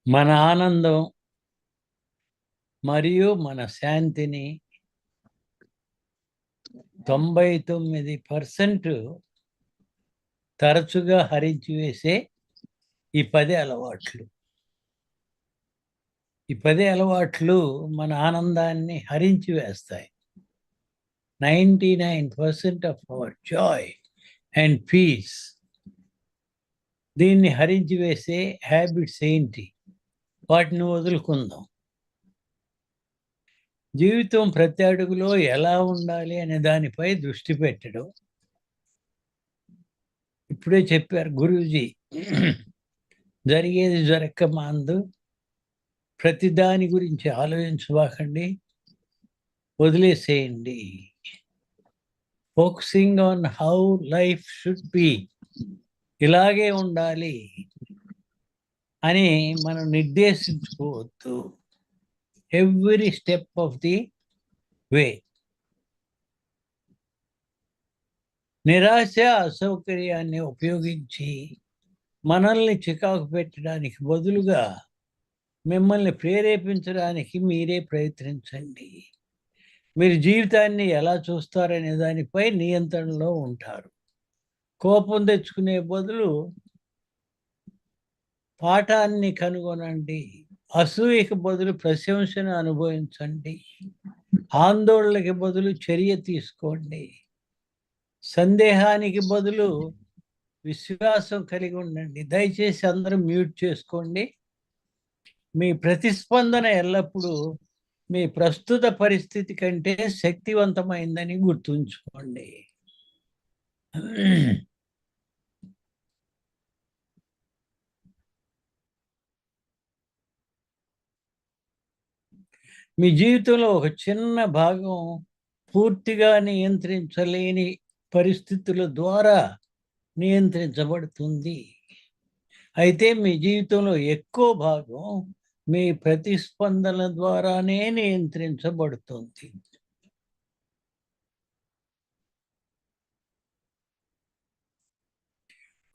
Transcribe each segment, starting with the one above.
మన ఆనందం మరియు మన శాంతిని 99% తరచుగా హరించి వేసే ఈ 10 అలవాట్లు. ఈ 10 అలవాట్లు మన ఆనందాన్ని హరించి వేస్తాయి. 99% of our joy and peace. దీన్ని హరించి వేసే హ్యాబిట్స్ ఏంటి? వాటిని వదులుకుందాం. జీవితం ప్రతి అడుగులో ఎలా ఉండాలి అనే దానిపై దృష్టి పెట్టడం. ఇప్పుడే చెప్పారు గురూజీ, జరిగేది జరక్క మాందు, ప్రతి దాని గురించి ఆలోచించబాకండి, వదిలేసేయండి. Focusing on how life should be, ఇలాగే ఉండాలి అని మనం నిర్దేశించుకోవద్దు. Every step of the way. నిరాశ, అసౌకర్యాన్ని ఉపయోగించి మనల్ని చికాకు పెట్టడానికి బదులుగా మిమ్మల్ని ప్రేరేపించడానికి మీరే ప్రయత్నించండి. మీరు జీవితాన్ని ఎలా చూస్తారనే దానిపై నియంత్రణలో ఉంటారు. కోపం తెచ్చుకునే బదులు పాఠాన్ని కనుగొనండి. అసూయకి బదులు ప్రశంసను అనుభవించండి. ఆందోళనకి బదులు చర్య తీసుకోండి. సందేహానికి బదులు విశ్వాసం కలిగి ఉండండి. దయచేసి అందరూ మ్యూట్ చేసుకోండి. మీ ప్రతిస్పందన ఎల్లప్పుడూ మీ ప్రస్తుత పరిస్థితి కంటే శక్తివంతమైందని గుర్తుంచుకోండి. మీ జీవితంలో ఒక చిన్న భాగం పూర్తిగా నియంత్రించలేని పరిస్థితుల ద్వారా నియంత్రించబడుతుంది. అయితే మీ జీవితంలో ఎక్కువ భాగం మీ ప్రతిస్పందన ద్వారానే నియంత్రించబడుతుంది.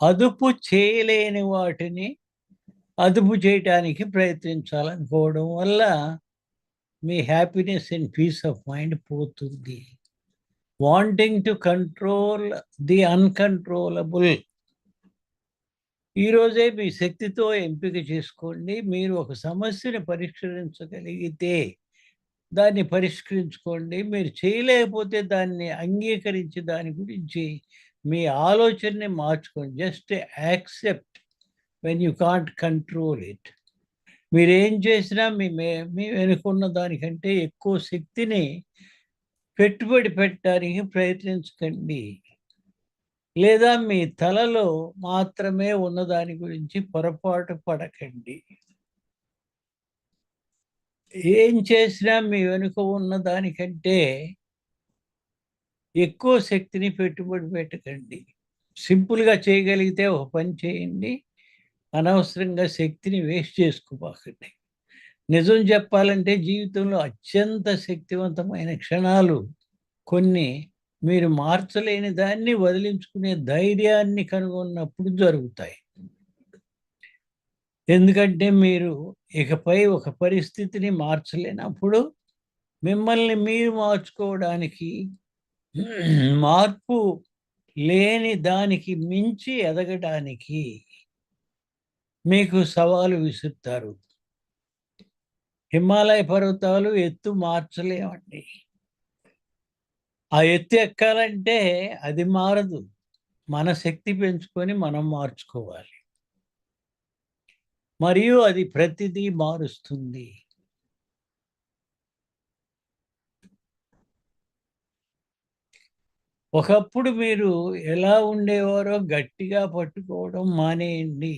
అదుపు చేయలేని వాటిని అదుపు చేయటానికి ప్రయత్నించాలనుకోవడం వల్ల మీ happiness and peace of mind పోతుంది. Wanting to control the uncontrollable. ఈరోజే మీ శక్తితో ఎంపిక చేసుకోండి. మీరు ఒక సమస్యను పరిష్కరించగలిగితే దాన్ని పరిష్కరించుకోండి. మీరు చేయలేకపోతే దాన్ని అంగీకరించి దాని గురించి మీ ఆలోచనని మార్చుకోండి. Just accept when you can't control it. మీరేం చేసినా మీ వెనుకున్న దానికంటే ఎక్కువ శక్తిని పెట్టుబడి పెట్టడానికి ప్రయత్నించకండి. లేదా మీ తలలో మాత్రమే ఉన్న దాని గురించి పొరపాటు పడకండి. ఏం చేసినా మీ వెనుక ఉన్న దానికంటే ఎక్కువ శక్తిని పెట్టుబడి పెట్టకండి. సింపుల్గా చేయగలిగితే ఒక పని చేయండి. అనవసరంగా శక్తిని వేస్ట్ చేసుకోబాకండి. నిజం చెప్పాలంటే జీవితంలో అత్యంత శక్తివంతమైన క్షణాలు కొన్ని మీరు మార్చలేని దాన్ని వదిలించుకునే ధైర్యాన్ని కనుగొన్నప్పుడు జరుగుతాయి. ఎందుకంటే మీరు ఇకపై ఒక పరిస్థితిని మార్చలేనప్పుడు మిమ్మల్ని మీరు మార్చుకోవడానికి మార్పు లేని దానికి మించి ఎదగడానికి మీకు సవాలు విసురుతారు. హిమాలయ పర్వతాలు ఎత్తు మార్చలేమండి. ఆ ఎత్తు ఎక్కాలంటే అది మారదు. మన శక్తి పెంచుకొని మనం మార్చుకోవాలి. మరియు అది ప్రతిదీ మారుస్తుంది. ఒకప్పుడు మీరు ఎలా ఉండేవారో గట్టిగా పట్టుకోవడం మానేయండి.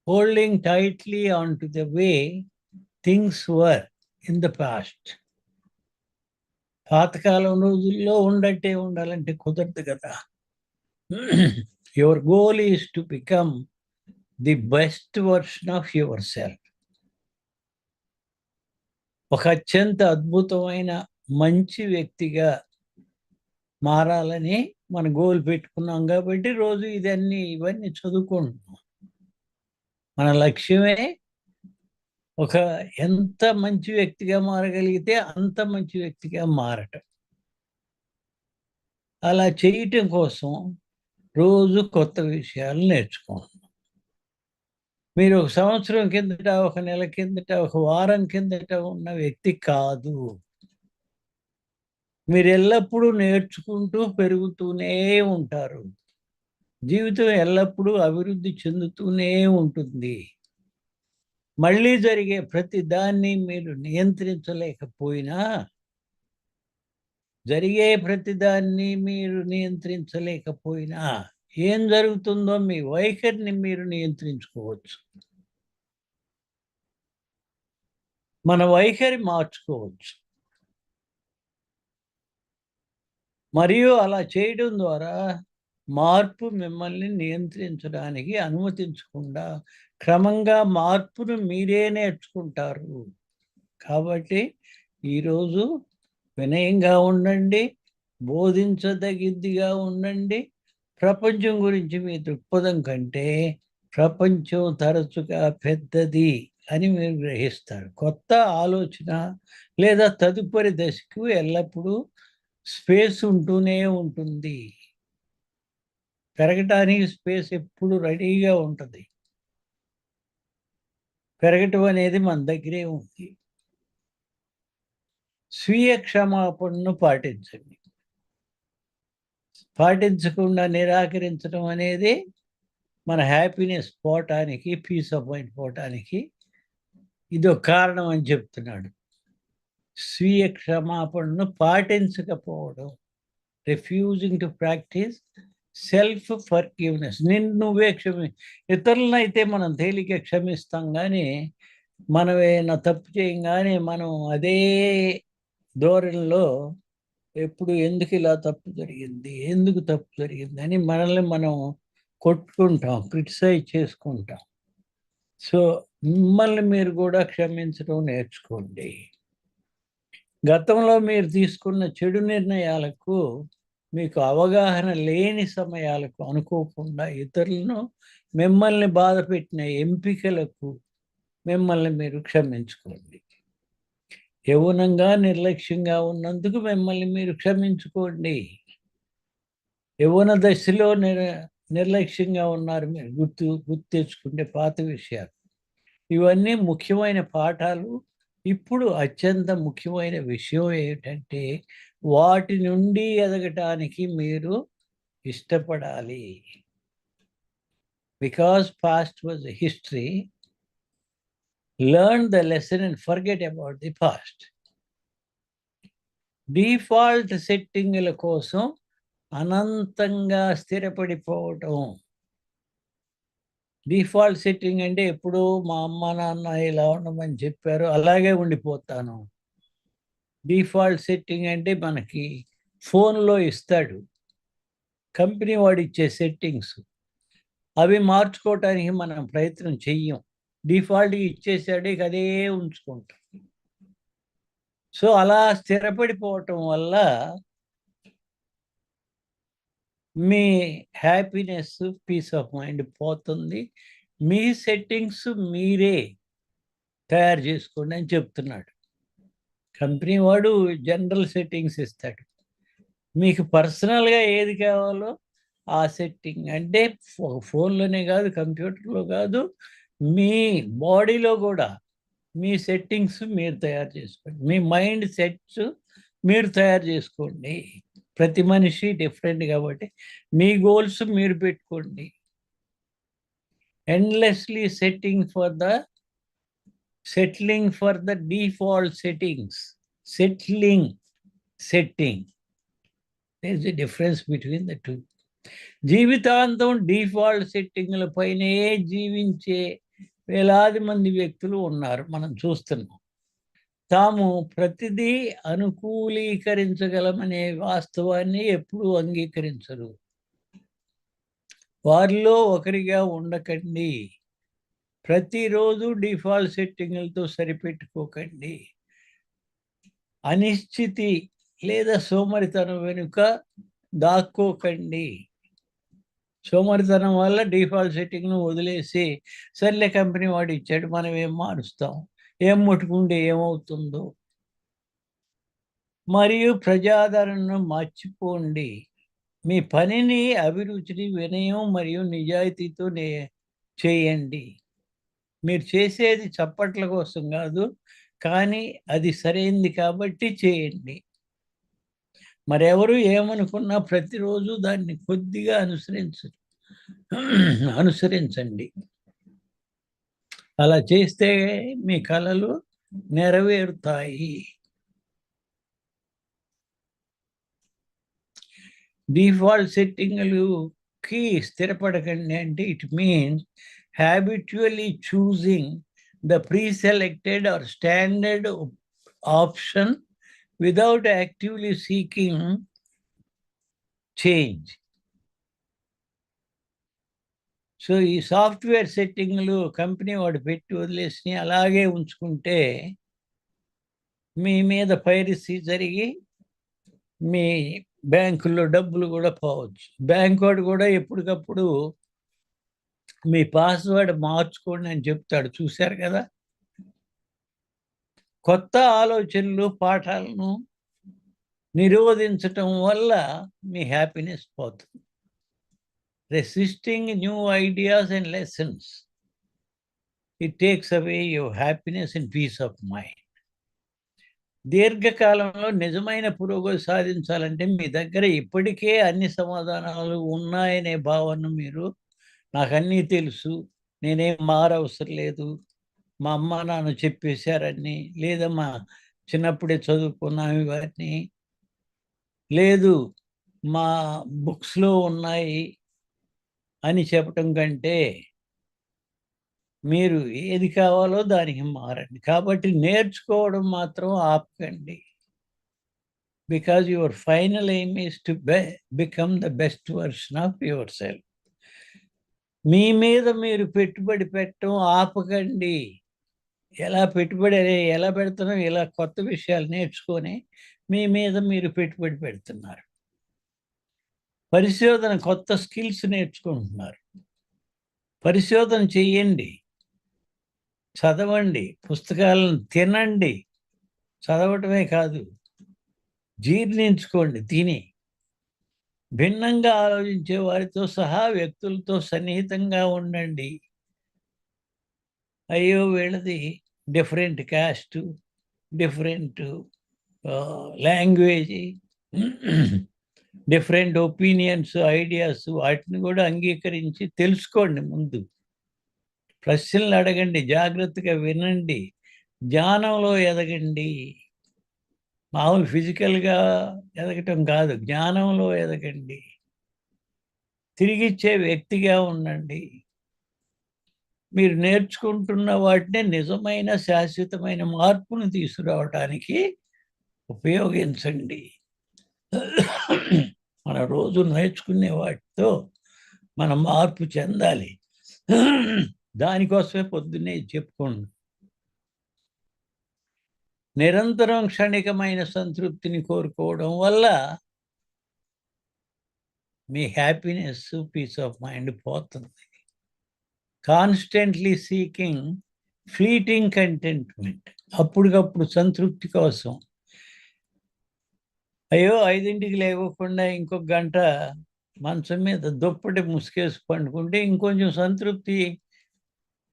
Holding tightly on to the way things were in the past. పాతకాలం రోజుల్లో ఉండట్టే ఉండాలంటే కుదరదు కదా. Your goal is to become the best version of your self. ఒక అత్యంత అద్భుతమైన మంచి వ్యక్తిగా మారాలని మన గోల్ పెట్టుకున్నాం కాబట్టి రోజు ఇవన్నీ చదువుకుంటున్నాం. మన లక్ష్యమే ఎంత మంచి వ్యక్తిగా మారగలిగితే అంత మంచి వ్యక్తిగా మారటం. అలా చేయటం కోసం రోజు కొత్త విషయాలు నేర్చుకోండి. మీరు ఒక సంవత్సరం కిందట, ఒక నెల కిందట, ఒక వారం కిందట ఉన్న వ్యక్తి కాదు. మీరు ఎల్లప్పుడూ నేర్చుకుంటూ పెరుగుతూనే ఉంటారు. జీవితం ఎల్లప్పుడూ అభివృద్ధి చెందుతూనే ఉంటుంది. మళ్ళీ జరిగే ప్రతి దాన్ని మీరు నియంత్రించలేకపోయినా, ఏం జరుగుతుందో మీ వైఖరిని మీరు నియంత్రించుకోవచ్చు. మన వైఖరి మార్చుకోవచ్చు. మరియు అలా చేయడం ద్వారా మార్పు మిమ్మల్ని నియంత్రించడానికి అనుమతించకుండా క్రమంగా మార్పును మీరే నేర్చుకుంటారు. కాబట్టి ఈరోజు వినయంగా ఉండండి, బోధించదగిద్దిగా ఉండండి. ప్రపంచం గురించి మీ దృక్పథం కంటే ప్రపంచం తరచుగా పెద్దది అని మీరు గ్రహిస్తారు. కొత్త ఆలోచన లేదా తదుపరి దశకు ఎల్లప్పుడూ స్పేస్ ఉంటూనే ఉంటుంది. పెరగటానికి స్పేస్ ఎప్పుడు రెడీగా ఉంటుంది. పెరగటం అనేది మన దగ్గరే ఉంది. స్వీయ క్షమాపణను పాటించండి. పాటించకుండా నిరాకరించడం అనేది మన హ్యాపీనెస్ పోవటానికి, పీస్ ఆఫ్ మైండ్ పోవటానికి ఇదొక కారణం అని చెప్తున్నాడు. స్వీయ క్షమాపణను పాటించకపోవడం, refusing to practice self forgiveness. నువ్వే ఇతరులనైతే మనం తేలిక క్షమిస్తాం, కానీ మనమేనా తప్పు చేయంగానే మనం అదే ధోరణిలో ఎప్పుడు ఎందుకు ఇలా తప్పు జరిగింది, ఎందుకు తప్పు జరిగింది అని మనల్ని మనం కొట్టుకుంటాం, క్రిటిసైజ్ చేసుకుంటాం. సో మిమ్మల్ని మీరు కూడా క్షమించడం నేర్చుకోండి. గతంలో మీరు తీసుకున్న చెడు నిర్ణయాలకు, మీకు అవగాహన లేని సమయాలకు అనుకోకుండా ఇతరులను, మిమ్మల్ని బాధ పెట్టిన ఎంపికలకు మిమ్మల్ని మీరు క్షమించుకోండి. యవ్వనంగా నిర్లక్ష్యంగా ఉన్నందుకు మిమ్మల్ని మీరు క్షమించుకోండి. యవ్వన దశలో నిర్లక్ష్యంగా ఉన్నారు మీరు, గుర్తు తెచ్చుకుంటే పాత విషయాలు. ఇవన్నీ ముఖ్యమైన పాఠాలు. ఇప్పుడు అత్యంత ముఖ్యమైన విషయం ఏమిటంటే, వాటి నుండి ఎదగటానికి మీరు ఇష్టపడాలి. Because past was a history, learn the lesson and forget about the past. Default సెట్టింగ్ల కోసం అనంతంగా స్థిరపడిపోవటం. డిఫాల్ట్ సెట్టింగ్ అంటే ఎప్పుడు మా అమ్మ నాన్న ఇలా ఉండమని చెప్పారు, అలాగే ఉండిపోతాను. డిఫాల్ట్ సెట్టింగ్ అంటే మనకి ఫోన్లో ఇస్తాడు కంపెనీ వాడు ఇచ్చే సెట్టింగ్స్, అవి మార్చుకోవటానికి మనం ప్రయత్నం చెయ్యం. డిఫాల్ట్గా ఇచ్చేసాడు, ఇక అదే ఉంచుకుంటాం. సో అలా స్థిరపడిపోవటం వల్ల మీ హ్యాపీనెస్, పీస్ ఆఫ్ మైండ్ పోతుంది. మీ సెట్టింగ్స్ మీరే తయారు చేసుకోండి అని చెప్తున్నాడు. కంపెనీ వాడు జనరల్ సెట్టింగ్స్ ఇస్తాడు, మీకు పర్సనల్గా ఏది కావాలో ఆ సెట్టింగ్, అంటే ఫోన్లోనే కాదు, కంప్యూటర్లో కాదు, మీ బాడీలో కూడా మీ సెట్టింగ్స్ మీరు తయారు చేసుకోండి. మీ మైండ్ సెట్స్ మీరు తయారు చేసుకోండి. ప్రతి మనిషి డిఫరెంట్ కాబట్టి మీ గోల్స్ మీరు పెట్టుకోండి. Endlessly setting for the default settings. setting there is a difference between the two. జీవితాంతం డిఫాల్ట్ సెట్టింగ్ల పైనే జీవించే వేలాది మంది వ్యక్తులు ఉన్నారు, మనం చూస్తున్నాం. తాము ప్రతిదీ అనుకూలీకరించగలమనే వాస్తవాన్ని ఎప్పుడూ అంగీకరించరు. వారిలో ఒకరిగా ఉండకండి. ప్రతిరోజు డిఫాల్ట్ సెట్టింగ్లతో సరిపెట్టుకోకండి. అనిశ్చితి లేదా సోమరితనం వెనుక దాక్కోకండి. సోమరితనం వల్ల డిఫాల్ట్ సెట్టింగ్ను వదిలేసి సర్లే కంపెనీ వాడు ఇచ్చాడు మనం ఏం మారుస్తాం, ఏం ముట్టుకుంటే ఏమవుతుందో. మరియు ప్రజాదరణను మర్చిపోండి. మీ పనిని, అభిరుచిని వినయం మరియు నిజాయితీతో చేయండి. మీరు చేసేది చప్పట్ల కోసం కాదు, కానీ అది సరైంది కాబట్టి చేయండి. మరెవరు ఏమనుకున్నా ప్రతిరోజు దాన్ని కొద్దిగా అనుసరించండి. అలా చేస్తే మీ కలలు నెరవేరుతాయి. డిఫాల్ట్ సెట్టింగ్లుకి స్థిరపడకండి అంటే it means habitually choosing the pre-selected or standard option without actively seeking change. So ఈ సాఫ్ట్వేర్ సెట్టింగ్లు కంపెనీ వాడు పెట్టి వదిలేసి అలాగే ఉంచుకుంటే మీ మీద పైరసీ జరిగి మీ బ్యాంకుల్లో డబ్బులు కూడా పోవచ్చు. బ్యాంక్ వాడు కూడా ఎప్పటికప్పుడు మీ పాస్వర్డ్ మార్చుకోండి అని చెప్తాడు, చూశారు కదా. కొత్త ఆలోచనలు, పాఠాలను నిరోధించటం వల్ల మీ హ్యాపీనెస్ పోతుంది. Resisting new ideas and lessons, it takes away your happiness and peace of mind. దీర్ఘకాలంలో నిజమైన పురోగతి సాధించాలంటే మీ దగ్గర ఇప్పటికే అన్ని సమాధానాలు ఉన్నాయనే భావన, మీరు నాకు అన్నీ తెలుసు, నేనేం మారవసరం లేదు, మా అమ్మ నాన్న చెప్పేశారని, లేదా మా చిన్నప్పుడే చదువుకున్నాం ఇవన్నీ, లేదు మా బుక్స్లో ఉన్నాయి అని చెప్పటం కంటే మీరు ఏది కావాలో దానికి మారండి. కాబట్టి నేర్చుకోవడం మాత్రం ఆపకండి. Because your final aim is to become the best version of yourself. మీ మీద మీరు పెట్టుబడి పెట్టడం ఆపకండి. ఎలా పెడుతున్నాం, ఇలా కొత్త విషయాలు నేర్చుకొని మీ మీద మీరు పెట్టుబడి పెడుతున్నారు. పరిశోధన, కొత్త స్కిల్స్ నేర్చుకుంటున్నారు. పరిశోధన చెయ్యండి, చదవండి, పుస్తకాలను తినండి. చదవటమే కాదు, జీర్ణించుకోండి తిని. భిన్నంగా ఆలోచించే వారితో సహా వ్యక్తులతో సన్నిహితంగా ఉండండి. అయ్యో వీళ్ళది different caste, different language, different opinions, ideas, వాటిని కూడా అంగీకరించి తెలుసుకోండి. ముందు ప్రశ్నలు అడగండి, జాగ్రత్తగా వినండి, జ్ఞానంలో ఎదగండి. మామూలు ఫిజికల్గా ఎదగటం కాదు, జ్ఞానంలో ఎదగండి. తిరిగిచ్చే వ్యక్తిగా ఉండండి. మీరు నేర్చుకుంటున్న వాటిని నిజమైన శాశ్వతమైన మార్పును తీసుకురావటానికి ఉపయోగించండి. మన రోజు నేర్చుకునే వాటితో మనం మార్పు చెందాలి. దానికోసమే పొద్దున్నే చెప్పుకోండి. నిరంతరం క్షణికమైన సంతృప్తిని కోరుకోవడం వల్ల మీ హ్యాపీనెస్, పీస్ ఆఫ్ మైండ్ పోతుంది. కాన్స్టెంట్లీ సీకింగ్ ఫ్లీటింగ్ కంటెంట్మెంట్, అప్పటికప్పుడు సంతృప్తి కోసం. అయ్యో 5ంటికి లేవకుండా ఇంకొక గంట మంచం మీద దుప్పటి ముసుకేసి పండుకుంటే ఇంకొంచెం సంతృప్తి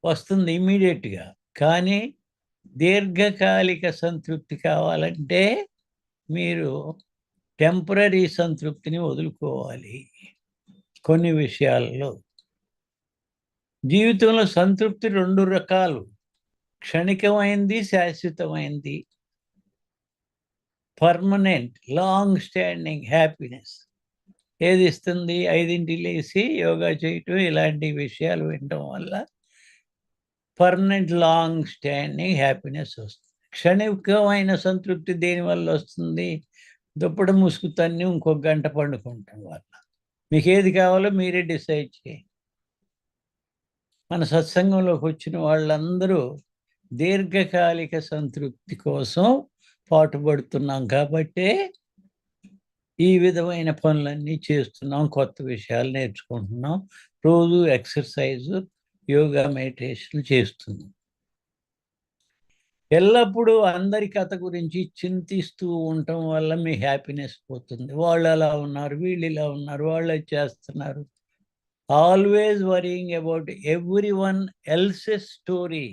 వస్తుంది ఇమ్మీడియట్గా. కానీ దీర్ఘకాలిక సంతృప్తి కావాలంటే మీరు టెంపరీ సంతృప్తిని వదులుకోవాలి. కొన్ని విషయాల్లో జీవితంలో సంతృప్తి 2 రకాలు, క్షణికమైంది, శాశ్వతమైంది. పర్మనెంట్ లాంగ్ స్టాండింగ్ హ్యాపీనెస్ ఏది ఇస్తుంది? 5ంటికి లేచి యోగా చేయటం, ఇలాంటి విషయాలు వినటం వల్ల పర్మనెంట్ లాంగ్ స్టాండింగ్ హ్యాపీనెస్ వస్తుంది. క్షణికమైన సంతృప్తి దేనివల్ల వస్తుంది? దుప్పటి ముసుగు తన్ని ఇంకొక గంట పండుకుంటాం వల్ల. మీకు ఏది కావాలో మీరే డిసైడ్ చేయండి. మన సత్సంగంలోకి వచ్చిన వాళ్ళందరూ దీర్ఘకాలిక సంతృప్తి కోసం పాటుపడుతున్నాం కాబట్టే ఈ విధమైన పనులన్నీ చేస్తున్నాం. కొత్త విషయాలు నేర్చుకుంటున్నాం. రోజు ఎక్సర్సైజు, యోగా, మెడిటేషన్ చేస్తున్నాం. ఎల్లప్పుడూ అందరి కథ గురించి చింతిస్తూ ఉండటం వల్ల మీ హ్యాపీనెస్ పోతుంది. వాళ్ళు అలా ఉన్నారు, వీళ్ళు ఇలా ఉన్నారు, వాళ్ళు అది చేస్తున్నారు. Always worrying about everyone else's story.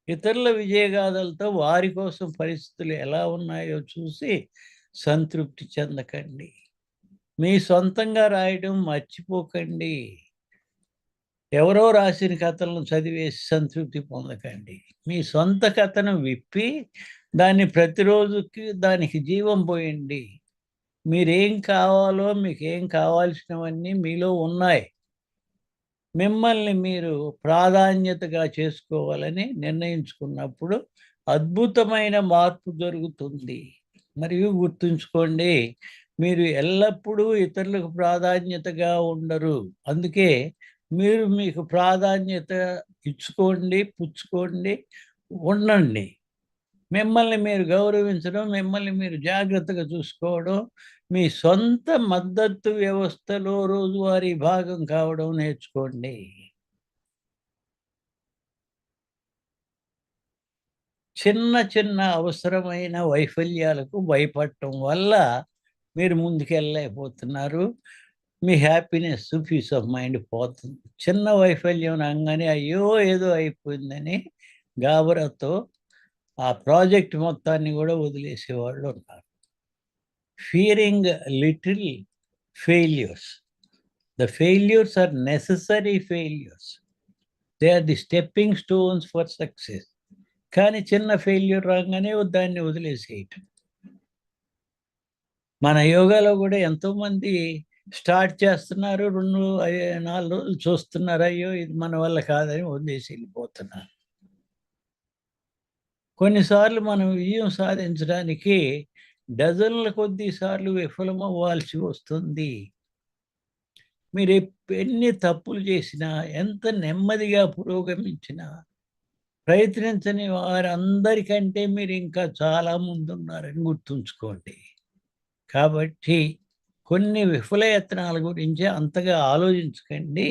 ఇతరుల విజయగాథలతో వారి కోసం పరిస్థితులు ఎలా ఉన్నాయో చూసి సంతృప్తి చెందకండి. మీ సొంతంగా రాయడం మర్చిపోకండి. ఎవరో రాసిన కథలను చదివేసి సంతృప్తి పొందకండి. మీ సొంత కథను విప్పి దాన్ని ప్రతిరోజుకి దానికి జీవం పోయండి. మీరేం కావాలో, మీకేం కావాల్సినవన్నీ మీలో ఉన్నాయి. మిమ్మల్ని మీరు ప్రాధాన్యతగా చేసుకోవాలని నిర్ణయించుకున్నప్పుడు అద్భుతమైన మార్పు జరుగుతుంది. మరియు గుర్తుంచుకోండి, మీరు ఎల్లప్పుడూ ఇతరులకు ప్రాధాన్యతగా ఉండరు. అందుకే మీరు మీకు ప్రాధాన్యత ఇచ్చుకోండి, పుచ్చుకోండి, ఉండండి. మిమ్మల్ని మీరు గౌరవించడం, మిమ్మల్ని మీరు జాగ్రత్తగా చూసుకోవడం, మీ సొంత మద్దతు వ్యవస్థలో రోజువారీ భాగం కావడం నేర్చుకోండి. చిన్న చిన్న అవసరమైన వైఫల్యాలకు భయపడటం వల్ల మీరు ముందుకెళ్ళలేకపోతున్నారు. మీ హ్యాపీనెస్, పీస్ ఆఫ్ మైండ్ పోతుంది. చిన్న వైఫల్యం రాంగానే అయ్యో! ఏదో అయిపోయిందని గాబరాతో ఆ ప్రాజెక్ట్ మొత్తాన్ని గూడా వదిలేసేవాళ్ళు ఉన్నారు. Fearing little failures. The failures are necessary failures. They are the stepping stones for success. కానీ చిన్న ఫెయిల్యూర్ రాంగానే దాన్ని వదిలేసేయటం. మన యోగాలో గూడా ఎంతోమంది స్టార్ట్ చేస్తున్నారు. 4 రోజులు చూస్తున్నారు. అయ్యో! ఇది మన వల్ల కాదని వదిలేసి ఎళ్ళిపోతున్నారు. కొన్నిసార్లు మనం విజయం సాధించడానికి డజన్ల కొద్దీ సార్లు విఫలమవ్వాల్సి వస్తుంది. మీరు ఎన్ని తప్పులు చేసినా, ఎంత నెమ్మదిగా పురోగమించినా, ప్రయత్నించని వారందరికంటే మీరు ఇంకా చాలా ముందున్నారని గుర్తుంచుకోండి. కాబట్టి కొన్ని విఫలయత్నాల గురించి అంతగా ఆలోచించకండి.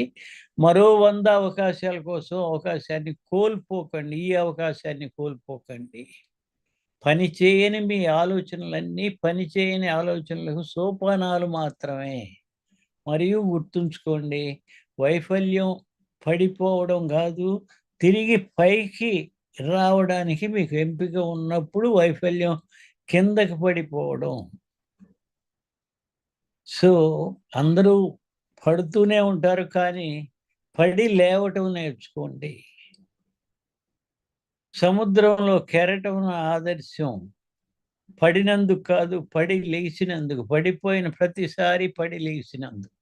మరో 100 అవకాశాల కోసం అవకాశాన్ని కోల్పోకండి. ఈ అవకాశాన్ని కోల్పోకండి. పని చేయని మీ ఆలోచనలన్నీ పని చేయని ఆలోచనలకు సోపానాలు మాత్రమే. మరియు గుర్తుంచుకోండి, వైఫల్యం పడిపోవడం కాదు, తిరిగి పైకి రావడానికి మీకు ఎంపిక ఉన్నప్పుడు వైఫల్యం కిందకి పడిపోవడం. సో, అందరూ పడుతూనే ఉంటారు, కానీ పడి లేవటం నేర్చుకోండి. సముద్రంలో కెరటం ఆదర్శం. పడినందుకు కాదు, పడి లేచినందుకు. పడిపోయిన ప్రతిసారి పడి లేచినందుకు.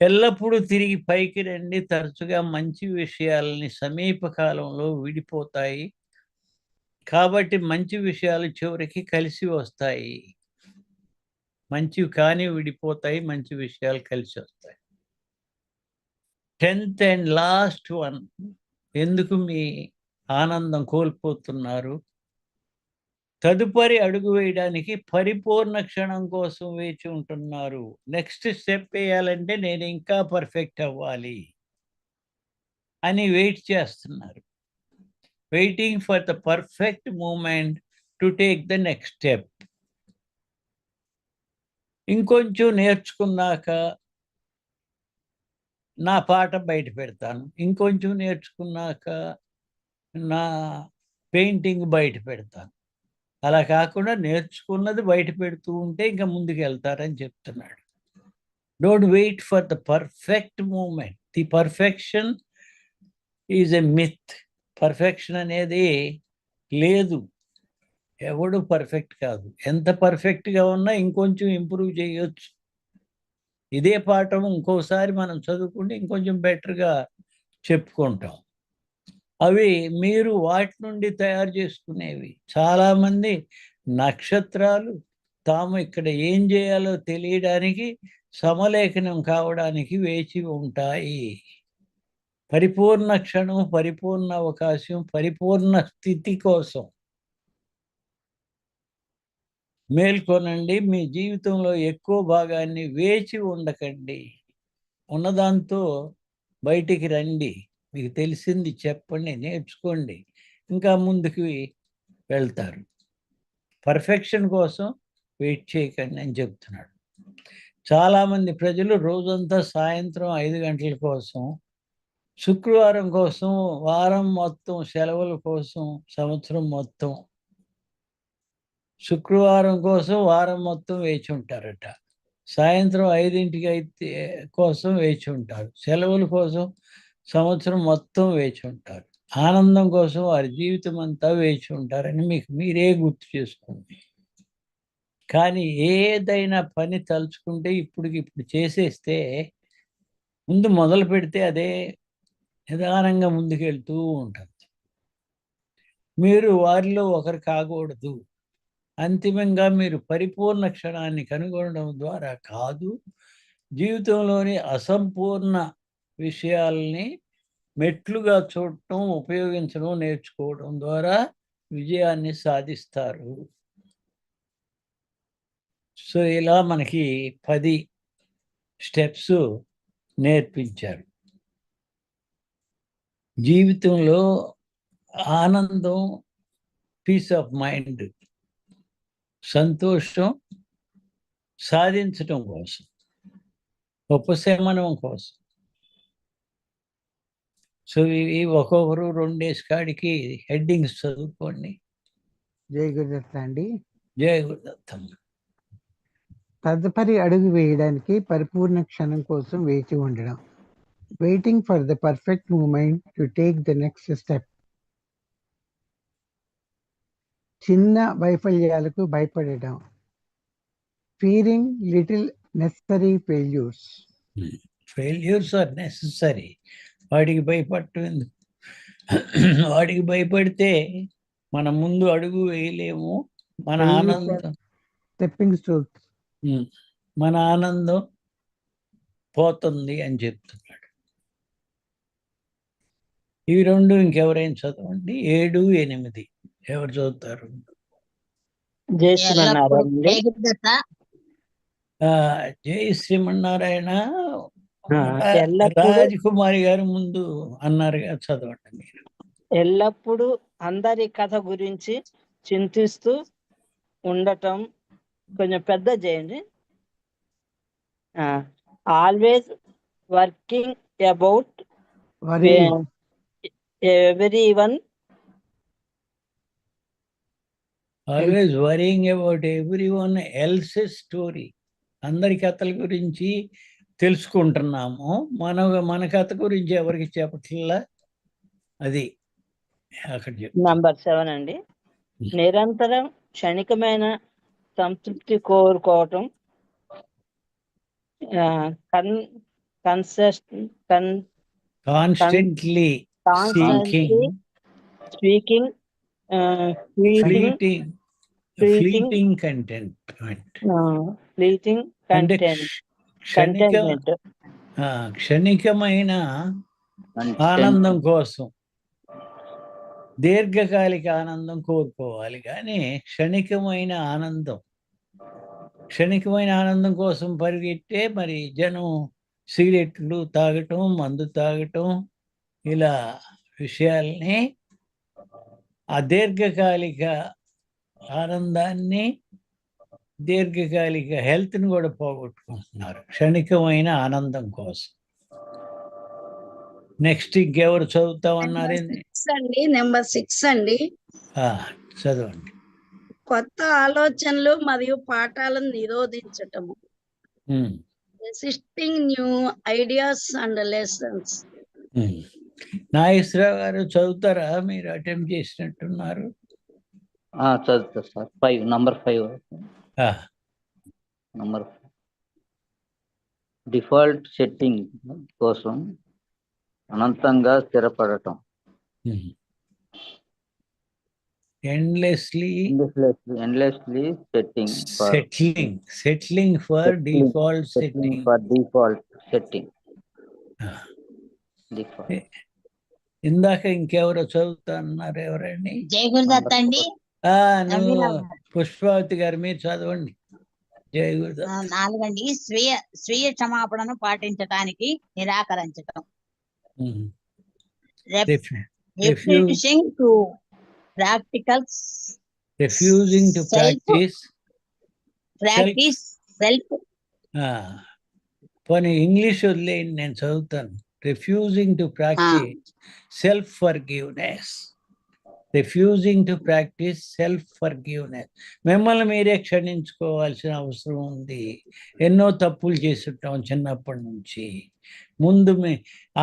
ఎల్లప్పుడూ తిరిగి పైకి రండి. తరచుగా మంచి విషయాలని సమీప కాలంలో విడిపోతాయి. కాబట్టి మంచి విషయాలు చివరికి కలిసి వస్తాయి. మంచివి కానివి విడిపోతాయి. మంచి విషయాలు కలిసి వస్తాయి. 10th and last one. ఎందుకు మీ ఆనందం కోల్పోతున్నారు? తదుపరి అడుగు వేయడానికి పరిపూర్ణ క్షణం కోసం వేచి ఉంటున్నారు. నెక్స్ట్ స్టెప్ వేయాలంటే నేను ఇంకా పర్ఫెక్ట్ అవ్వాలి అని వెయిట్ చేస్తున్నారు. Waiting for the perfect moment to take the next step. ఇంకొంచెం నేర్చుకున్నాక నా పాట బయట పెడతాను. ఇంకొంచెం నేర్చుకున్నాక నా పెయింటింగ్ బయట పెడతాను. అలా కాకుండా నేర్చుకున్నది బయట పెడుతూ ఉంటే ఇంకా ముందుకెళ్తారని చెప్తున్నాడు. Don't wait for the perfect moment. The perfection is a myth. Perfection అనేది లేదు. ఎవడు పర్ఫెక్ట్ కాదు. ఎంత పర్ఫెక్ట్‌గా ఉన్నా ఇంకొంచెం ఇంప్రూవ్ చేయొచ్చు. ఇదే పాఠం ఇంకోసారి మనం చదువుకుంటే ఇంకొంచెం బెటర్‌గా చెప్పుకుంటాం. అవి మీరు వాటి నుండి తయారు చేసుకునేవి. చాలామంది నక్షత్రాలు తాము ఇక్కడ ఏం చేయాలో తెలియడానికి సమలేఖనం కావడానికి వేచి ఉంటాయి. పరిపూర్ణ క్షణం, పరిపూర్ణ అవకాశం, పరిపూర్ణ స్థితి కోసం. మేల్కొనండి, మీ జీవితంలో ఎక్కువ భాగాన్ని వేచి ఉండకండి. ఉన్నదాంతో బయటికి రండి, మీకు తెలిసింది చెప్పండి, నేర్చుకోండి, ఇంకా ముందుకు వెళ్తారు. పర్ఫెక్షన్ కోసం వెయిట్ చేయకండి అని చెప్తున్నాడు. చాలామంది ప్రజలు రోజంతా సాయంత్రం 5 గంటల కోసం, శుక్రవారం కోసం, వారం మొత్తం సెలవుల కోసం, సంవత్సరం మొత్తం శుక్రవారం కోసం వారం మొత్తం వేచి ఉంటారట. సాయంత్రం 5కి అయితే కోసం వేచి ఉంటారు. సెలవుల కోసం సంవత్సరం మొత్తం వేచి ఉంటారు. ఆనందం కోసం వారి జీవితం అంతా వేచి ఉంటారని మీకు మీరే గుర్తు చేసుకోండి. కానీ ఏదైనా పని తలుచుకుంటే ఇప్పటికిప్పుడు చేసేస్తే, ముందు మొదలు పెడితే అదే నిదానంగా ముందుకెళ్తూ ఉంటుంది. మీరు వారిలో ఒకరు కాకూడదు. అంతిమంగా మీరు పరిపూర్ణ క్షణాన్ని కనుగొనడం ద్వారా కాదు, జీవితంలోని అసంపూర్ణ విషయాల్ని మెట్లుగా చూడటం, ఉపయోగించడం నేర్చుకోవడం ద్వారా విజయాన్ని సాధిస్తారు. సో ఇలా మనకి 10 స్టెప్స్ నేర్పించారు. జీవితంలో ఆనందం, పీస్ ఆఫ్ మైండ్, సంతోషం సాధించటం కోసం, ఉపశమనం కోసం. సో ఇవి ఒక్కొక్కరు 2 కాడికి హెడ్డింగ్స్ చదువుకోండి. జై గురుదత్త అండి. జయ గురుదత్తం. తదుపరి అడుగు వేయడానికి పరిపూర్ణ క్షణం కోసం వేచి ఉండడం. Waiting for the perfect moment to take the next step. చిన్న వైఫల్యాలకు భయపడడం. Fearing little necessary failures. Failures are necessary. వాటికి భయపడటం ఎందుకు? వాటికి భయపడితే మనం ముందు అడుగు వేయలేము. మన ఆనందం, స్టెప్పింగ్ స్టోన్స్, మన ఆనందం పోతుంది అని చెప్తున్నాడు. ఇవి 2 ఇంకెవరైనా చదవండి. 7, 8 ఎవరు చదువుతారు? జై శ్రీమన్నారాయణ. రాజకుమారి గారు ముందు అన్నారుగా, చదవండి మీరు. ఎల్లప్పుడూ అందరి కథ గురించి చింతిస్తూ ఉండటం. కొంచెం పెద్ద చేయండి. Always working about everyone. Always worrying about everyone else's story. అందరి కథల గురించి తెలుసుకుంటున్నాము, మన కథ గురించి ఎవరికి చెప్పట్లా. అది అక్కడ నంబర్ 7 అండి. నిరంతరం క్షణికమైన సంతృప్తి కోరుకోవటం. Constantly speaking fleeting contentment. క్షణికమైన ఆనందం కోసం దీర్ఘకాలిక ఆనందం కోరుకోవాలి, కానీ క్షణికమైన ఆనందం కోసం పరిగెట్టే మరి జనం సిగరెట్లు తాగటం, మందు తాగటం, ఇలా విషయాల్ని, ఆ దీర్ఘకాలిక ఆనందాన్ని, దీర్ఘకాలిక హెల్త్ని కూడా పోగొట్టుకుంటున్నారు క్షణికమైన ఆనందం కోసం. నెక్స్ట్ ఇంకెవరు చదువుతామన్నారు? నెంబర్ 6 అండి. చదవండి. కొత్త ఆలోచనలు మరియు పాఠాలను నిరోధించటము. Resisting new ideas and lessons. Nageswararao garu చదువుతారా? మీరు అటెంప్ట్ చేసినట్టున్నారు. చదువుతా sir. 5 number 5. Number default setting కోసం అనంతంగా స్థిరపడటం. endlessly settling for default setting. ఇందాక ఇంకెవరో చదువుతా అన్నారు, ఎవరండి? జై గురుదత్త అండి. నువ్వు నవీన్ పుష్పావతి గారు మీరు చదవండి. జయ గురుదత్త. 4 అండి. స్వీయ క్షమాపణను పాటించటానికి నిరాకరించటం. Um. Refusing to practicals Refusing to practice self పోనీ ఇంగ్లీష్ వదిలేయండి, నేను చదువుతాను. Refusing to practice self forgiveness. Refusing to practice self forgiveness. మిమ్మల్ని మీరే క్షమించుకోవాల్సిన అవసరం ఉంది. ఎన్నో తప్పులు చేస్తుంటాం చిన్నప్పటి నుంచి. ముందు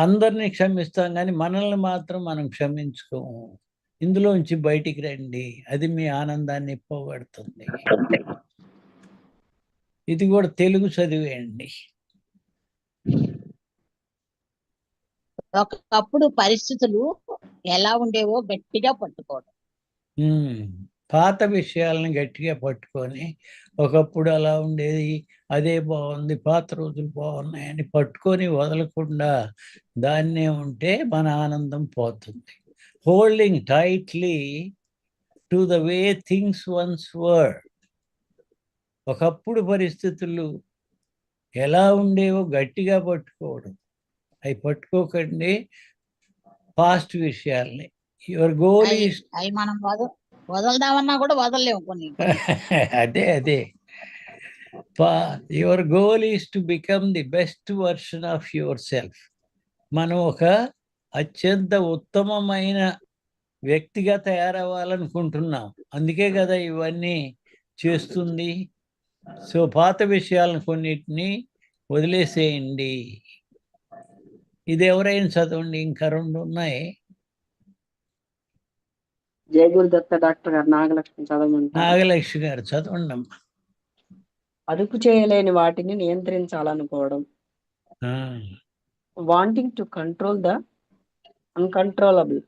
అందరినీ క్షమిస్తాం కానీ మనల్ని మాత్రం మనం క్షమించుకోము. ఇందులోంచి బయటికి రండి, అది మీ ఆనందాన్ని పోగొడుతుంది. ఇది కూడా తెలుగు చదివేయండి. ఒకప్పుడు పరిస్థితులు ఎలా ఉండేవో గట్టిగా పట్టుకోవడం. పాత విషయాలను గట్టిగా పట్టుకొని, ఒకప్పుడు అలా ఉండేది, అదే బాగుంది, పాత రోజులు బాగున్నాయని పట్టుకొని వదలకుండా దాన్నే ఉంటే మన ఆనందం పోతుంది. Holding tightly to the way things once were. ఒకప్పుడు పరిస్థితులు ఎలా ఉండేవో గట్టిగా పట్టుకోవడం. అవి పట్టుకోకండి పాస్ట్ విషయాల్ని. యువర్ గోల్ ఈస్ అవి మనం వదలదామన్నా కూడా వదలలేము కొన్ని. అదే your goal is to become the best version of yourself. మనం ఒక అత్యంత ఉత్తమమైన వ్యక్తిగా తయారవ్వాలనుకుంటున్నాం. అందుకే కదా ఇవన్నీ చేస్తుంది. సో పాత విషయాలను కొన్నిటిని వదిలేసేయండి. ఇది ఎవరైనా చదవండి, ఇంకా 2 ఉన్నాయి. జయ గురుదత్త డాక్టర్ గారు నాగలక్ష్మి చదవమంటారు. నాగలక్ష్మి గారు చదవండి అమ్మా. అదుపు చేయలేని వాటిని నియంత్రించాలనుకోవడం. Wanting to control the uncontrollable.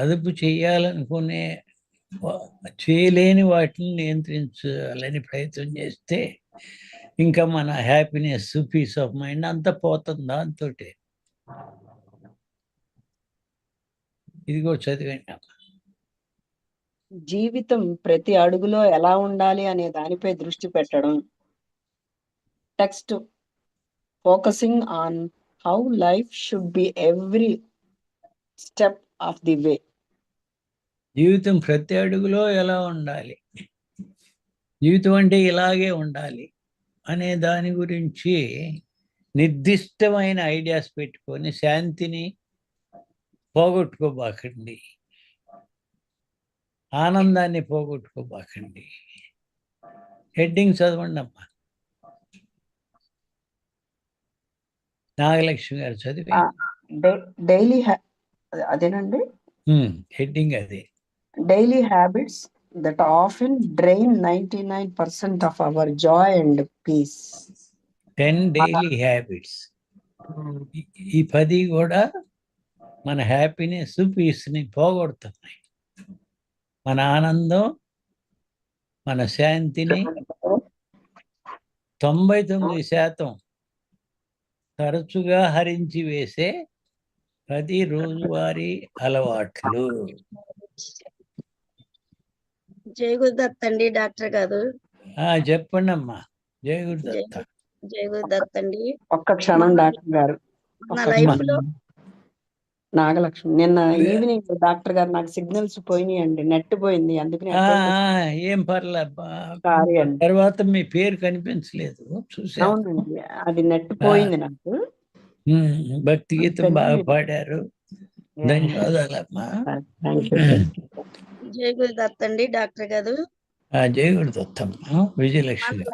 అదుపు చేయాలనుకునే చేయలేని వాటిని నియంత్రించాలని ప్రయత్నం చేస్తే ఇంకా మన హ్యాపీనెస్, పీస్ ఆఫ్ మైండ్ అంతా పోతుంది దాంతో. ఇది కూడా చదివండి. జీవితం ప్రతి అడుగులో ఎలా ఉండాలి అనే దానిపై దృష్టి పెట్టడం. Text focusing on how life should be every step of the వే. జీవితం ప్రతి అడుగులో ఎలా ఉండాలి, జీవితం అంటే ఇలాగే ఉండాలి అనే దాని గురించి నిర్దిష్టమైన ఐడియాస్ పెట్టుకొని శాంతిని పోగొట్టుకోబాకండి, ఆనందాన్ని పోగొట్టుకోబాకండి. హెడ్డింగ్ చదవండి అమ్మా. నాగలక్ష్మి గారు చదివి. డైలీ అదేనండి హెడ్డింగ్ అదే. Daily habits that often drain 99% of our joy and peace. 10 daily habits. ఈ 10 కూడా మన హ్యాపీనెస్, పీస్ని పోగొడుతున్నాయి. మన ఆనందం, మన శాంతిని 99% తరచుగా హరించి వేసే 10 రోజువారీ అలవాట్లు. జయ గురుదత్త అండి డాక్టర్ గారు. చెప్పండి అమ్మా. జయ గురుదత్త. జయ గురుదత్త అండి. ఒక్క క్షణం డాక్టర్ గారు. మన లైఫ్ లో నాగలక్ష్మి, నిన్న ఈవినింగ్ డాక్టర్ గారు నాకు సిగ్నల్స్ పోయినాయండి, నెట్ పోయింది, అందుకని ఏం పర్లే. అండి. తర్వాత మీ పేరు కనిపించలేదు, చూసా. అవునండి, అది నెట్ పోయింది నాకు. భక్తి గీతం బాగా పాడారు, ధన్యవాదాలమ్మా. జయ గురుదత్త అండి డాక్టర్ గారు. జయ గురుదత్తమ్మ. విజయలక్ష్మి.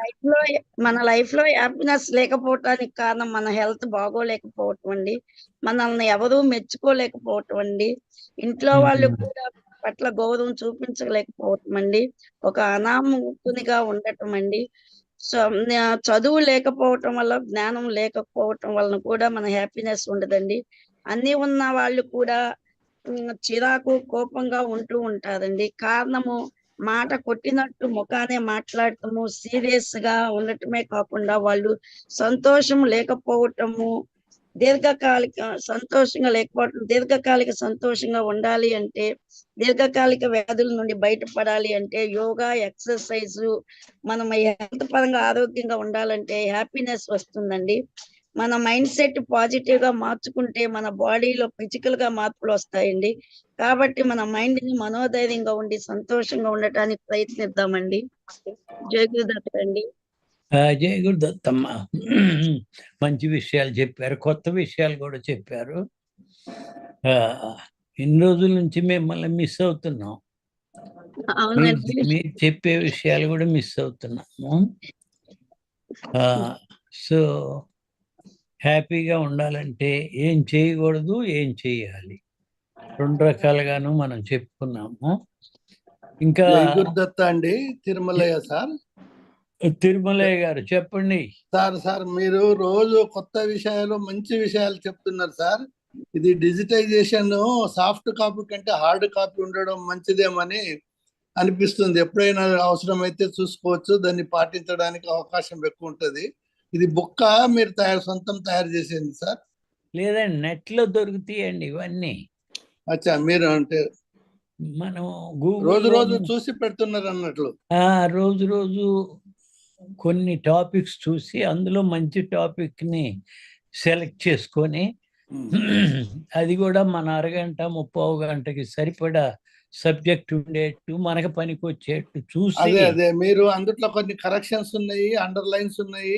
మన లైఫ్ లో హ్యాపీనెస్ లేకపోవటానికి కారణం మన హెల్త్ బాగోలేకపోవటం అండి, మనల్ని ఎవరూ మెచ్చుకోలేకపోవటం అండి, ఇంట్లో వాళ్ళు కూడా పట్ల గౌరవం చూపించలేకపోవటం అండి, ఒక అనామకునిగా ఉండటం అండి, చదువు లేకపోవటం వల్ల, జ్ఞానం లేకపోవటం వలన కూడా మన హ్యాపీనెస్ ఉండదండి. అన్ని ఉన్న వాళ్ళు కూడా చిరాకు, కోపంగా ఉంటూ ఉంటారండి. కారణము మాట కొట్టినట్టు ముఖానే మాట్లాడటము, సీరియస్ గా ఉండటమే కాకుండా వాళ్ళు సంతోషం లేకపోవటము, దీర్ఘకాలిక సంతోషంగా లేకపోవడం, దీర్ఘకాలిక సంతోషంగా ఉండాలి అంటే, దీర్ఘకాలిక వ్యాధుల నుండి బయటపడాలి అంటే యోగా, ఎక్సర్సైజ్, మనం హెల్త్ పరంగా ఆరోగ్యంగా ఉండాలంటే హ్యాపీనెస్ వస్తుందండి. మన మైండ్ సెట్ పాజిటివ్ గా మార్చుకుంటే మన బాడీలో ఫిజికల్ గా మార్పులు వస్తాయండి. కాబట్టి మన మైండ్ ని మనోధైర్యంగా ఉండి సంతోషంగా ఉండటానికి ప్రయత్నిద్దామండి. జై గురుదత్త అండి. జయ గురుదత్తమ్మ. మంచి విషయాలు చెప్పారు, కొత్త విషయాలు కూడా చెప్పారు. ఇన్ని రోజుల నుంచి మిమ్మల్ని మిస్ అవుతున్నాం. అవునండి. మీరు చెప్పే విషయాలు కూడా మిస్ అవుతున్నాము. సో హ్యాపీగా ఉండాలంటే ఏం చేయకూడదు, ఏం చేయాలి, 2 రకాలుగాను మనం చెప్పుకున్నాము. ఇంకా జై గురుదత్త అండి, తిరుమలయ్య సార్. తిరుమలయ్య గారు చెప్పండి. సార్ మీరు రోజు కొత్త విషయాలు, మంచి విషయాలు చెప్తున్నారు సార్. ఇది డిజిటైజేషన్ సాఫ్ట్ కాపీ కంటే హార్డ్ కాపీ ఉండడం మంచిదేమని అనిపిస్తుంది. ఎప్పుడైనా అవసరమైతే చూసుకోవచ్చు, దాన్ని పాటించడానికి అవకాశం ఎక్కువ ఉంటుంది. ఇది బుక్క మీరు సొంతం తయారు చేసింది సార్? లేదండి, నెట్లో దొరుకుతాయండి ఇవన్నీ. అచ్చా, మీరు అంటే మనం రోజు గూగుల్ రోజు చూసి పెడుతున్నారు అన్నట్లు. రోజు రోజు కొన్ని టాపిక్స్ చూసి అందులో మంచి టాపిక్ ని సెలెక్ట్ చేసుకొని అది కూడా మన అరగంట 30 గంటకి సరిపడా సబ్జెక్ట్ ఉండేట్టు, మనకు పనికి వచ్చేట్టు చూసి. అదే మీరు అందుట్లో కొన్ని కరెక్షన్స్ ఉన్నాయి, అండర్ లైన్స్ ఉన్నాయి,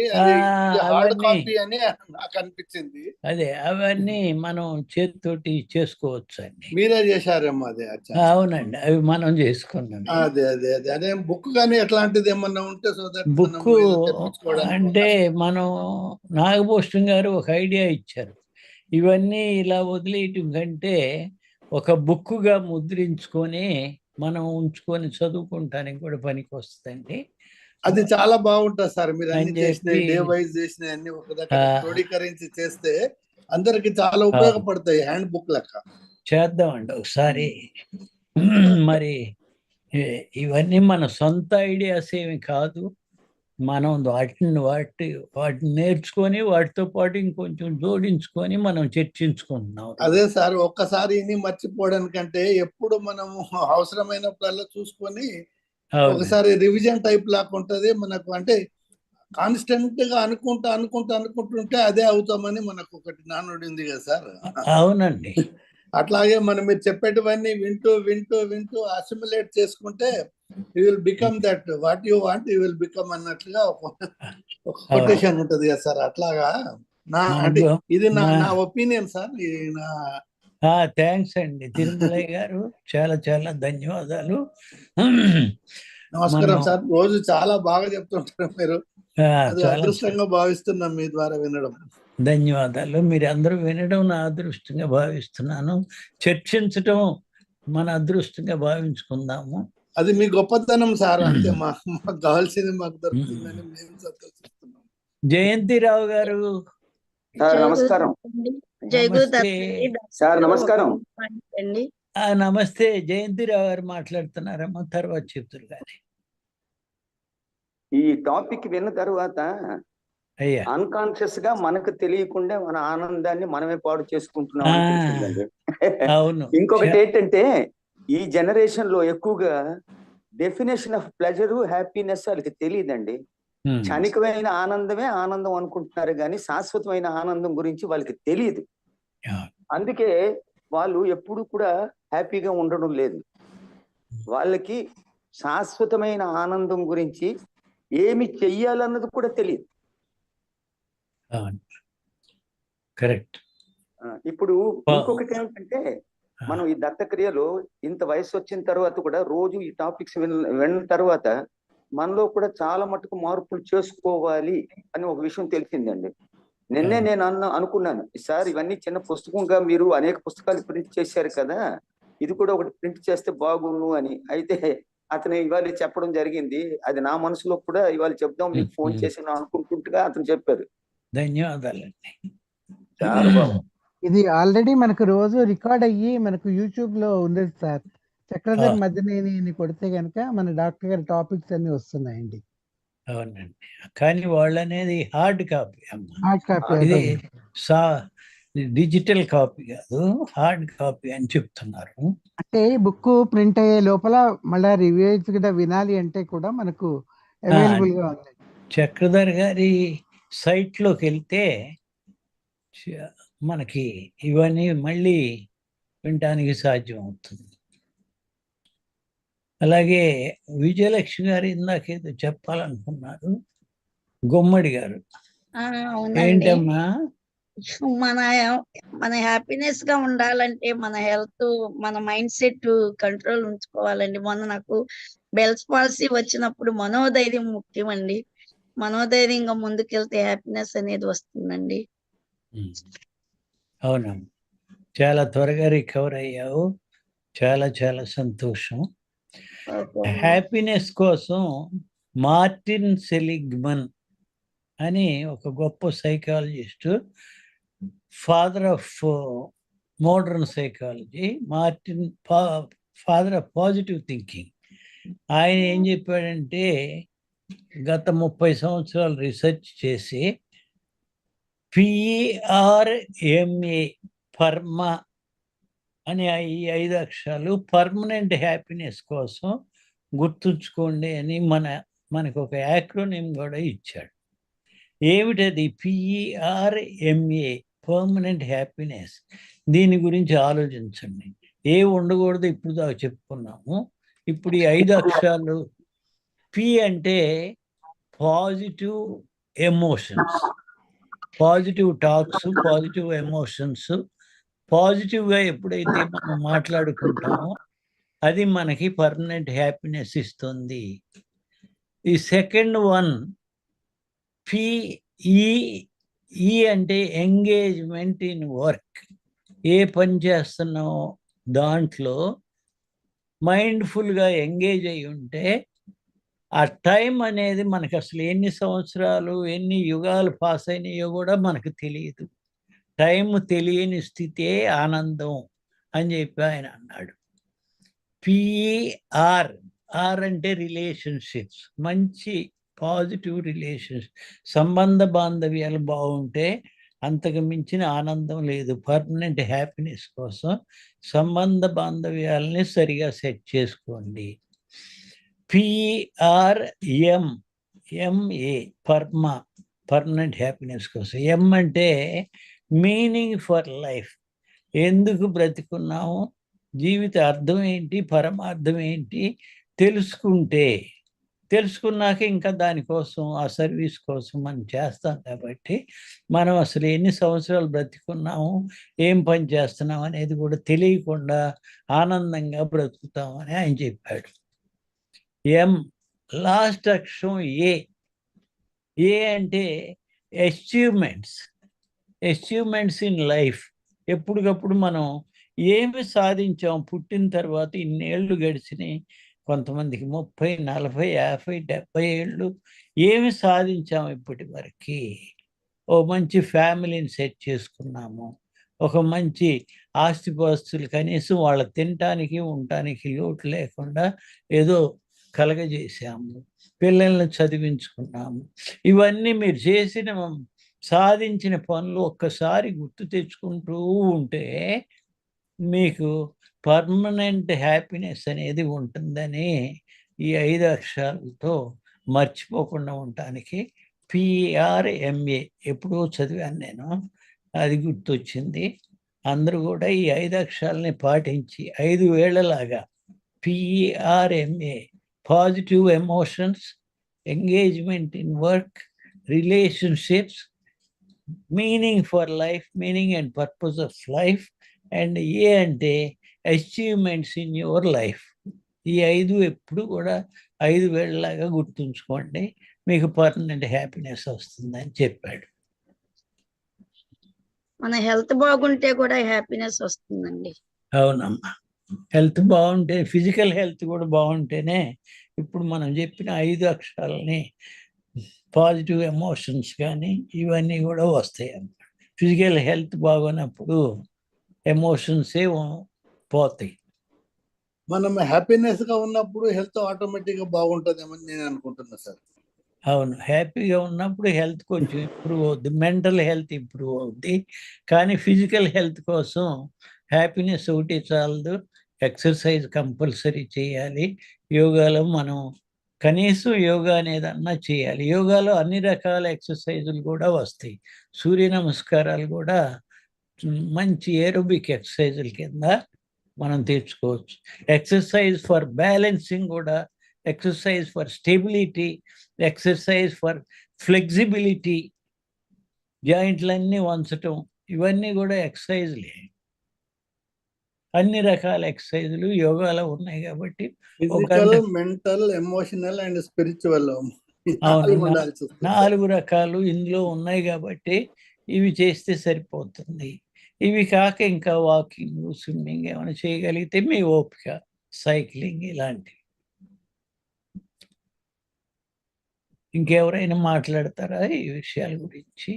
హార్డ్ కాపీ అని నాకు అనిపించింది. అదే అవన్నీ మనం చేతితోటి చేసుకోవచ్చు అండి. మీరే చేశారేమో అదే? అవునండి, అవి మనం చేసుకున్నాం. అదే బుక్ కానీ ఎట్లాంటిది ఏమన్నా ఉంటే బుక్ అంటే మనం నాగభూషణం గారు ఒక ఐడియా ఇచ్చారు. ఇవన్నీ ఇలా వదిలేయటం కంటే ఒక బుక్గా ముద్రించుకొని మనం ఉంచుకొని చదువుకుంటానికి కూడా పనికి వస్తుందండి. అది చాలా బాగుంటుంది సార్. మీరు అన్ని చేసినాయి, డే వైజ్ చేసినాయి అన్ని ఒక దగ్గర క్రోడీకరించి చేస్తే అందరికి చాలా ఉపయోగపడతాయి, హ్యాండ్ బుక్ లెక్క. చేద్దామండి ఒకసారి. మరి ఇవన్నీ మన సొంత ఐడియాస్ ఏమి కాదు, మనం వాటిని నేర్చుకొని వాటితో పాటు ఇంకొంచెం జోడించుకొని మనం చర్చించుకుంటున్నాం. అదే సార్, ఒక్కసారి ఇన్ని మర్చిపోవడానికంటే ఎప్పుడు మనము అవసరమైనప్పుడల్లా చూసుకొని ఒకసారి రివిజన్ టైప్ లాగా ఉంటది మనకు. అంటే కాన్స్టెంట్ గా అనుకుంటుంటే అదే అవుతామని మనకు ఒకటి నానుడి ఉంది కదా సార్. అవునండి. అట్లాగే మనం మీరు చెప్పేటివన్నీ వింటూ వింటూ వింటూ అసిమిలేట్ చేసుకుంటే you will become that what you want, you will become అన్నట్లుగా ఒక కొటేషన్ ఉంటది కదా సార్. అట్లాగా అంటే ఇది నా ఒపీనియన్ సార్. థ్యాంక్స్ అండి తిరుమలయ్య గారు, చాలా చాలా ధన్యవాదాలు. నమస్కారం సార్. రోజు చాలా బాగా చెప్తుంటారు మీరు, అదృష్టంగా భావిస్తున్నాం మీ ద్వారా వినడం. ధన్యవాదాలు. మీరు అందరూ వినడం నా అదృష్టంగా భావిస్తున్నాను, చర్చించడం మన అదృష్టంగా భావించుకుందాము. అది మీ గొప్పతనం సార్. అంతే, మాకు కావాల్సింది మాకు దొరుకుతుందని మేము సంతోషిస్తున్నాం. జయంతిరావు గారు నమస్కారం. సార్ నమస్కారం అండి. నమస్తే. జయంతిరావు గారు మాట్లాడుతున్నారమ్మా, తర్వాత చెప్తారు. కానీ ఈ టాపిక్ విన్న తర్వాత అన్కాన్షియస్ గా మనకు తెలియకుండా మన ఆనందాన్ని మనమే పాడు చేసుకుంటున్నాం అనిపించిందండి. ఇంకొకటి ఏంటంటే, ఈ జనరేషన్ లో ఎక్కువగా డెఫినేషన్ ఆఫ్ ప్లెజర్, హ్యాపీనెస్ వాళ్ళకి తెలియదండి. క్షణికమైన ఆనందమే ఆనందం అనుకుంటున్నారు కానీ శాశ్వతమైన ఆనందం గురించి వాళ్ళకి తెలియదు. అందుకే వాళ్ళు ఎప్పుడు కూడా హ్యాపీగా ఉండడం లేదు. వాళ్ళకి శాశ్వతమైన ఆనందం గురించి ఏమి చెయ్యాలన్నది కూడా తెలియదు. కరెక్ట్. ఇప్పుడు ఇంకొకటి ఏమిటంటే, మనం ఈ దత్తక్రియలో ఇంత వయసు వచ్చిన తర్వాత కూడా రోజు ఈ టాపిక్స్ విన్న తర్వాత మనలో కూడా చాలా మటుకు మార్పులు చేసుకోవాలి అని ఒక విషయం తెలిసిందండి. నిన్నే నేను అనుకున్నాను, సార్ ఇవన్నీ చిన్న పుస్తకంగా మీరు అనేక పుస్తకాలు ప్రింట్ చేశారు కదా, ఇది కూడా ఒకటి ప్రింట్ చేస్తే బాగుండు అని. అయితే అతను ఇవాళ చెప్పడం జరిగింది. అది నా మనసులో కూడా ఇవాళ చెప్దాం మీకు ఫోన్ చేసి అనుకుంటుంటగా అతను చెప్పారు. ధన్యవాదాలండి. చాలా బాగుంది. ఇది ఆల్రెడీ మనకు రోజు రికార్డ్ అయ్యి మనకు యూట్యూబ్ లో ఉంది సార్. చక్రధర్ మధ్యనేని కొడితే గనక మన డాక్టర్ గారి టాపిక్స్ అన్ని వస్తున్నాయండి. అవునండి, కానీ వాళ్ళు అనేది హార్డ్ కాపీ అమ్మ. Hard copy. ఇది డిజిటల్ కాపీ కాదు, హార్డ్ కాపీ అని చెప్తున్నారు. అంటే బుక్ ప్రింట్ అయ్యే లోపల మళ్ళీ రివ్యూస్ కూడా వినాలి అంటే కూడా మనకు అవైలబుల్ గా ఉంది. చక్రధర్ గారి సైట్లోకి వెళ్తే మనకి ఇవన్నీ మళ్ళీ వినటానికి సాధ్యం అవుతుంది. అలాగే విజయలక్ష్మి గారు ఇందాకేదో చెప్పాలనుకున్నారు. గుమ్మడి గారు అవునండి. ఏంటమ్మా? మన మన హ్యాపీనెస్ గా ఉండాలంటే మన హెల్త్, మన మైండ్ సెట్ కంట్రోల్ ఉంచుకోవాలండి. మొన్న నాకు బెల్స్ పాలసీ వచ్చినప్పుడు మనోధైర్యం ముఖ్యమండి. మనోధైర్యంగా ముందుకెళ్తే హ్యాపీనెస్ అనేది వస్తుందండి. అవునమ్మా, చాలా త్వరగా రికవర్ అయ్యావు. చాలా చాలా సంతోషం. హ్యాపీనెస్ కోసం మార్టిన్ సెలిగ్మన్ అని ఒక గొప్ప psychologist, father of modern psychology, father of positive thinking. ఆయన ఏం చెప్పాడంటే గత 30 సంవత్సరాలు రీసెర్చ్ చేసి PERMA పర్మా అని ఈ 5 అక్షరాలు పర్మనెంట్ హ్యాపీనెస్ కోసం గుర్తుంచుకోండి అని మనకు ఒక యాక్రోనిమ్ కూడా ఇచ్చాడు. ఏమిటది PERMA, పర్మనెంట్ హ్యాపీనెస్? దీని గురించి ఆలోచించండి. ఏ ఉండకూడదు ఇప్పుడు దాకా చెప్పుకున్నాము. ఇప్పుడు ఈ 5 అక్షరాలు, P అంటే positive emotions, positive talks, positive emotions. పాజిటివ్గా ఎప్పుడైతే మనం మాట్లాడుకుంటామో అది మనకి పర్మనెంట్ హ్యాపీనెస్ ఇస్తుంది. ఈ సెకండ్ వన్ PE అంటే ఎంగేజ్మెంట్ ఇన్ వర్క్. ఏ పని చేస్తున్నామో దాంట్లో మైండ్ఫుల్గా ఎంగేజ్ అయి ఉంటే ఆ టైం అనేది మనకు అసలు ఎన్ని సంవత్సరాలు, ఎన్ని యుగాలు పాస్ అయినాయో కూడా మనకు తెలియదు. టైం తెలియని స్థితే ఆనందం అని చెప్పి ఆయన అన్నాడు. PER అంటే రిలేషన్షిప్స్, మంచి పాజిటివ్ రిలేషన్స్, సంబంధ బాంధవ్యాలు బాగుంటే అంతకు మించిన ఆనందం లేదు. పర్మనెంట్ హ్యాపీనెస్ కోసం సంబంధ బాంధవ్యాలని సరిగా సెట్ చేసుకోండి. PERMA పర్మా, పర్మనెంట్ హ్యాపీనెస్ కోసం. M అంటే మీనింగ్ ఫర్ లైఫ్. ఎందుకు బ్రతికున్నాము, జీవిత అర్థం ఏంటి, పరమార్థం ఏంటి తెలుసుకున్నాక ఇంకా దానికోసం, ఆ సర్వీస్ కోసం మనం చేస్తాం. కాబట్టి మనం అసలు ఎన్ని సంవత్సరాలు బ్రతికున్నాము, ఏం పని చేస్తున్నాం అనేది కూడా తెలియకుండా ఆనందంగా బ్రతుకుతామని ఆయన చెప్పాడు. M లాస్ట్ అక్షరం A అంటే అచీవ్మెంట్స్ ఇన్ లైఫ్. ఎప్పటికప్పుడు మనం ఏమి సాధించాం, పుట్టిన తర్వాత ఇన్నేళ్ళు గడిచినాయి, కొంతమందికి 30, 40, 50, 70 ఏళ్ళు. ఏమి సాధించాం ఇప్పటి వరకు? ఓ మంచి ఫ్యామిలీని సెట్ చేసుకున్నాము, ఒక మంచి ఆస్తిపాస్తులు కనీసం వాళ్ళ తినటానికి ఉండటానికి లోటు లేకుండా ఏదో కలగజేసాము, పిల్లల్ని చదివించుకున్నాము. ఇవన్నీ మీరు సాధించిన పనులు ఒక్కసారి గుర్తు తెచ్చుకుంటూ ఉంటే మీకు పర్మనెంట్ హ్యాపీనెస్ అనేది ఉంటుందని ఈ 5 అక్షరాలతో మర్చిపోకుండా ఉండటానికి PERMA ఎప్పుడో చదివాను నేను, అది గుర్తొచ్చింది. అందరూ కూడా ఈ 5 అక్షరాలని పాటించి 5 వేళలాగా PERMA, positive emotions, engagement in work, relationships, meaning for life, meaning and purpose of life, and A అంటే అచీవ్మెంట్స్ ఇన్ యువర్ లైఫ్. ఈ 5 ఎప్పుడు కూడా 5 వేళలాగా గుర్తుంచుకోండి, మీకు పర్మనెంట్ హ్యాపీనెస్ వస్తుందని చెప్పాడు. మన హెల్త్ బాగుంటే కూడా హ్యాపీనెస్ వస్తుందండి. అవునమ్మా, హెల్త్ బాగుంటే, ఫిజికల్ హెల్త్ కూడా బాగుంటేనే ఇప్పుడు మనం చెప్పిన 5 అక్షరాలని, పాజిటివ్ ఎమోషన్స్ కానీ ఇవన్నీ కూడా వస్తాయి అన్నమాట. ఫిజికల్ హెల్త్ బాగున్నప్పుడు ఎమోషన్సే పోతాయి. మనం హ్యాపీనెస్ గా ఉన్నప్పుడు హెల్త్ ఆటోమేటిక్ గా బాగుంటుందేమని నేను అనుకుంటున్నా సార్. అవును. హ్యాపీగా ఉన్నప్పుడు హెల్త్ కొంచెం ఇంప్రూవ్ అవుద్ది. మెంటల్ హెల్త్ ఇంప్రూవ్ అవుద్ది. కానీ ఫిజికల్ హెల్త్ కోసం హ్యాపీనెస్ ఒకటి చాలదు. ఎక్సర్సైజ్ కంపల్సరీ చేయాలి. యోగాలో మనం కనీసం యోగా అనేదన్నా చేయాలి. యోగాలో అన్ని రకాల ఎక్సర్సైజులు కూడా వస్తాయి. సూర్య నమస్కారాలు కూడా మంచి ఏరోబిక్ ఎక్సర్సైజుల కింద మనం తెచ్చుకోవచ్చు. ఎక్సర్సైజ్ ఫర్ బ్యాలెన్సింగ్ కూడా, exercise for stability, exercise for flexibility, జాయింట్లన్నీ వంచటం, ఇవన్నీ కూడా ఎక్సర్సైజ్లే. అన్ని రకాల ఎక్సర్సైజులు యోగాలో ఉన్నాయి కాబట్టి physical, mental, emotional and spiritual అవును, 4 రకాలు ఇందులో ఉన్నాయి కాబట్టి ఇవి చేస్తే సరిపోతుంది. ఇవి కాక ఇంకా వాకింగ్, స్విమ్మింగ్ ఏమైనా చేయగలిగితే మీ ఓపిక, సైక్లింగ్ ఇలాంటివి. ఇంకెవరైనా మాట్లాడతారా ఈ విషయాల గురించి?